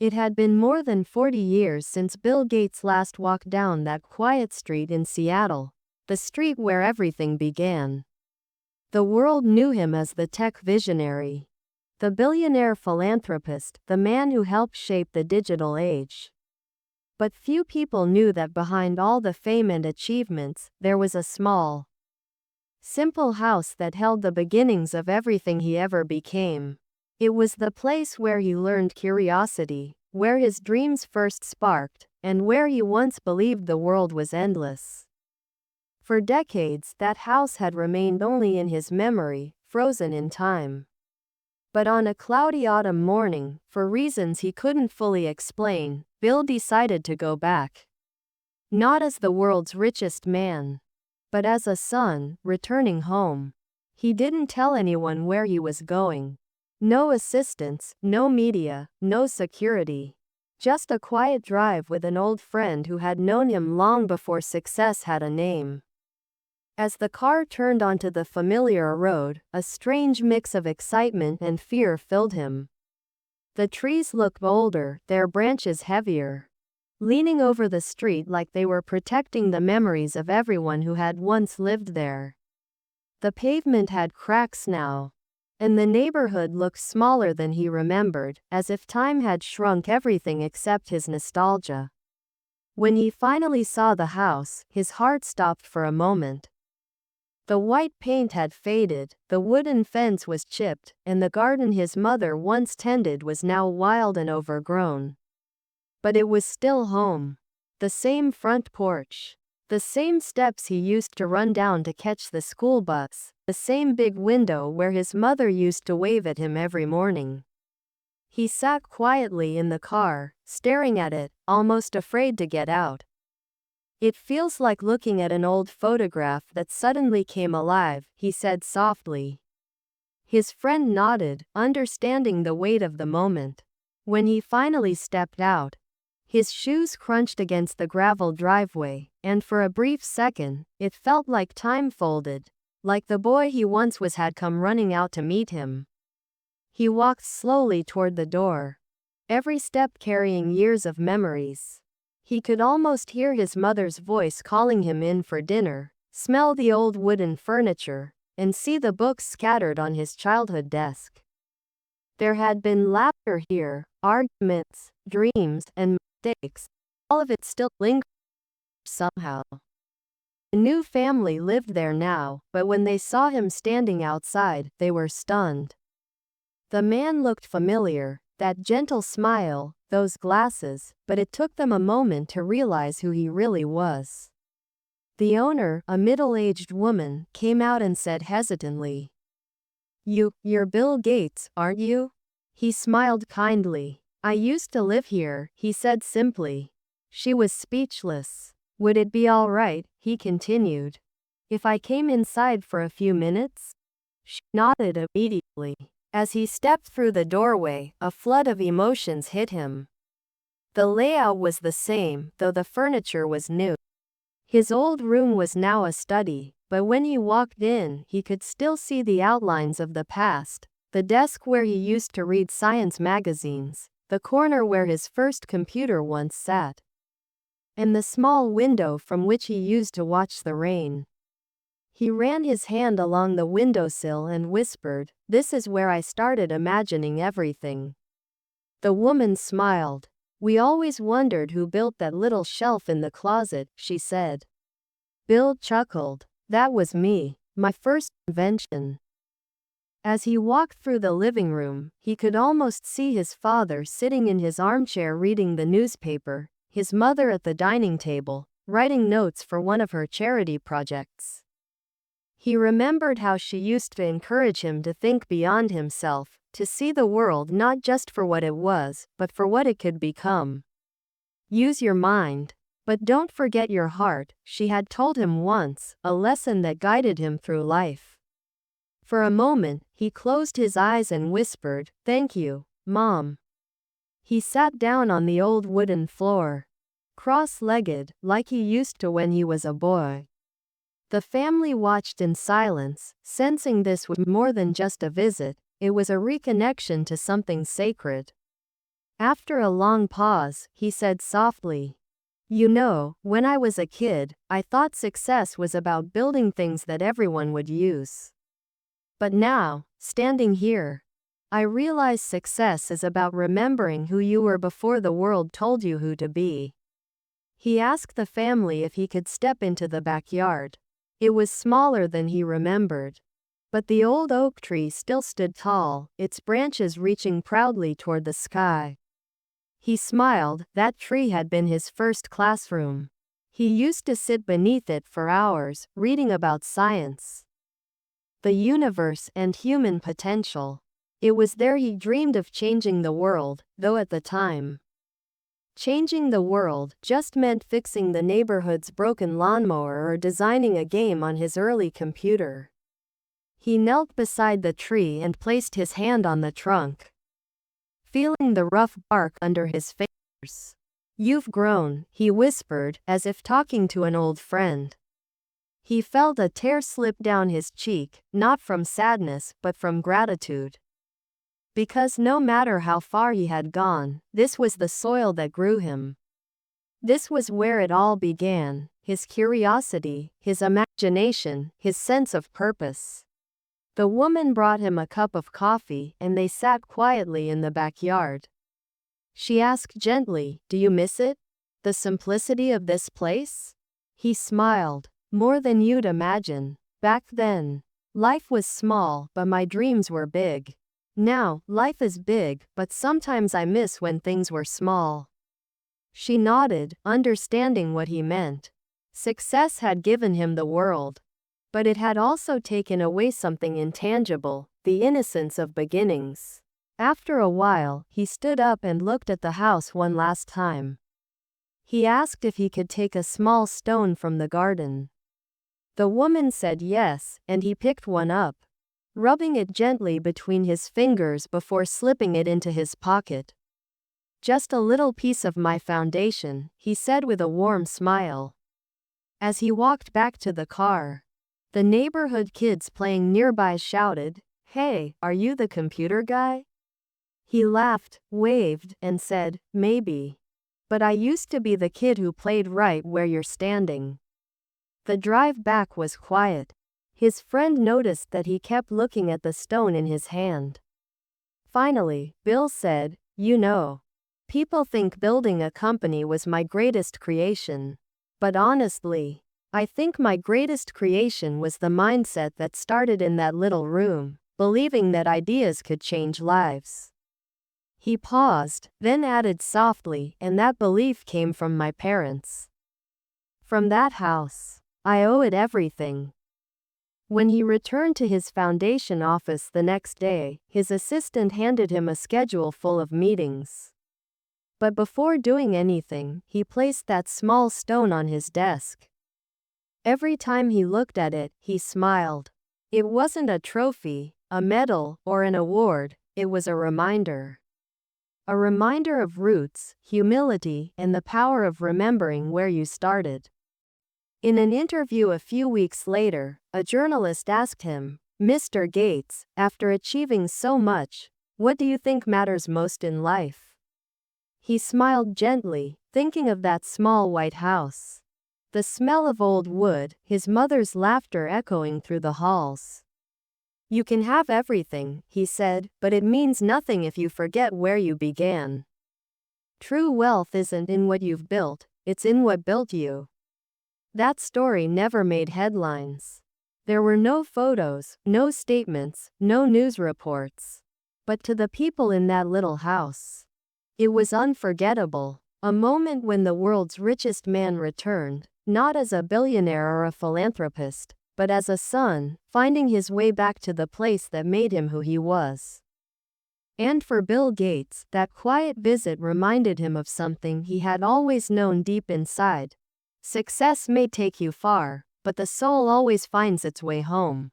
It had been more than 40 years since Bill Gates last walked down that quiet street in Seattle, the street where everything began. The world knew him as the tech visionary, the billionaire philanthropist, the man who helped shape the digital age. But few people knew that behind all the fame and achievements, there was a small, simple house that held the beginnings of everything he ever became. It was the place where he learned curiosity, where his dreams first sparked, and where he once believed the world was endless. For decades, that house had remained only in his memory, frozen in time. But on a cloudy autumn morning, for reasons he couldn't fully explain, Bill decided to go back. Not as the world's richest man, but as a son, returning home. He didn't tell anyone where he was going. No assistants, no media, no security. Just a quiet drive with an old friend who had known him long before success had a name. As the car turned onto the familiar road, a strange mix of excitement and fear filled him. The trees looked older, their branches heavier, leaning over the street like they were protecting the memories of everyone who had once lived there. The pavement had cracks now, and the neighborhood looked smaller than he remembered, as if time had shrunk everything except his nostalgia. When he finally saw the house, his heart stopped for a moment. The white paint had faded, the wooden fence was chipped, and the garden his mother once tended was now wild and overgrown. But it was still home. The same front porch, the same steps he used to run down to catch the school bus, the same big window where his mother used to wave at him every morning. He sat quietly in the car, staring at it, almost afraid to get out. "It feels like looking at an old photograph that suddenly came alive," he said softly. His friend nodded, understanding the weight of the moment. When he finally stepped out, his shoes crunched against the gravel driveway, and for a brief second, it felt like time folded, like the boy he once was had come running out to meet him. He walked slowly toward the door, every step carrying years of memories. He could almost hear his mother's voice calling him in for dinner, smell the old wooden furniture, and see the books scattered on his childhood desk. There had been laughter here, arguments, dreams, and mistakes. All of it still lingered somehow. A new family lived there now, but when they saw him standing outside, they were stunned. The man looked familiar, that gentle smile, those glasses, but it took them a moment to realize who he really was. The owner, a middle-aged woman, came out and said hesitantly, You're Bill Gates, aren't you?" He smiled kindly. "I used to live here," he said simply. She was speechless. "Would it be all right," he continued, "if I came inside for a few minutes?" She nodded immediately. As he stepped through the doorway, a flood of emotions hit him. The layout was the same, though the furniture was new. His old room was now a study, but when he walked in, he could still see the outlines of the past, the desk where he used to read science magazines, the corner where his first computer once sat, and the small window from which he used to watch the rain. He ran his hand along the windowsill and whispered, "This is where I started imagining everything." The woman smiled. "We always wondered who built that little shelf in the closet," she said. Bill chuckled. "That was me, my first invention." As he walked through the living room, he could almost see his father sitting in his armchair reading the newspaper, his mother at the dining table, writing notes for one of her charity projects. He remembered how she used to encourage him to think beyond himself, to see the world not just for what it was, but for what it could become. "Use your mind, but don't forget your heart," she had told him once, a lesson that guided him through life. For a moment, he closed his eyes and whispered, "Thank you, Mom." He sat down on the old wooden floor, cross-legged, like he used to when he was a boy. The family watched in silence, sensing this was more than just a visit, it was a reconnection to something sacred. After a long pause, he said softly, "You know, when I was a kid, I thought success was about building things that everyone would use. But now, standing here, I realize success is about remembering who you were before the world told you who to be." He asked the family if he could step into the backyard. It was smaller than he remembered. But the old oak tree still stood tall, its branches reaching proudly toward the sky. He smiled. That tree had been his first classroom. He used to sit beneath it for hours, reading about science, the universe, and human potential. It was there he dreamed of changing the world, though at the time, changing the world just meant fixing the neighborhood's broken lawnmower or designing a game on his early computer. He knelt beside the tree and placed his hand on the trunk, feeling the rough bark under his fingers. "You've grown," he whispered, as if talking to an old friend. He felt a tear slip down his cheek, not from sadness, but from gratitude. Because no matter how far he had gone, this was the soil that grew him. This was where it all began, his curiosity, his imagination, his sense of purpose. The woman brought him a cup of coffee, and they sat quietly in the backyard. She asked gently, "Do you miss it? The simplicity of this place?" He smiled. "More than you'd imagine. Back then, life was small, but my dreams were big. Now, life is big, but sometimes I miss when things were small." She nodded, understanding what he meant. Success had given him the world, but it had also taken away something intangible, the innocence of beginnings. After a while, he stood up and looked at the house one last time. He asked if he could take a small stone from the garden. The woman said yes, and he picked one up, rubbing it gently between his fingers before slipping it into his pocket. "Just a little piece of my foundation," he said with a warm smile. As he walked back to the car, the neighborhood kids playing nearby shouted, "Hey, are you the computer guy?" He laughed, waved, and said, "Maybe. But I used to be the kid who played right where you're standing." The drive back was quiet. His friend noticed that he kept looking at the stone in his hand. Finally, Bill said, "You know, people think building a company was my greatest creation. But honestly, I think my greatest creation was the mindset that started in that little room, believing that ideas could change lives." He paused, then added softly, "And that belief came from my parents. From that house. I owe it everything." When he returned to his foundation office the next day, his assistant handed him a schedule full of meetings. But before doing anything, he placed that small stone on his desk. Every time he looked at it, he smiled. It wasn't a trophy, a medal, or an award, it was a reminder. A reminder of roots, humility, and the power of remembering where you started. In an interview a few weeks later, a journalist asked him, "Mr. Gates, after achieving so much, what do you think matters most in life?" He smiled gently, thinking of that small white house. The smell of old wood, his mother's laughter echoing through the halls. "You can have everything," he said, "but it means nothing if you forget where you began. True wealth isn't in what you've built, it's in what built you." That story never made headlines. There were no photos, no statements, no news reports. But to the people in that little house, it was unforgettable. A moment when the world's richest man returned, not as a billionaire or a philanthropist, but as a son, finding his way back to the place that made him who he was. And for Bill Gates, that quiet visit reminded him of something he had always known deep inside. Success may take you far, but the soul always finds its way home.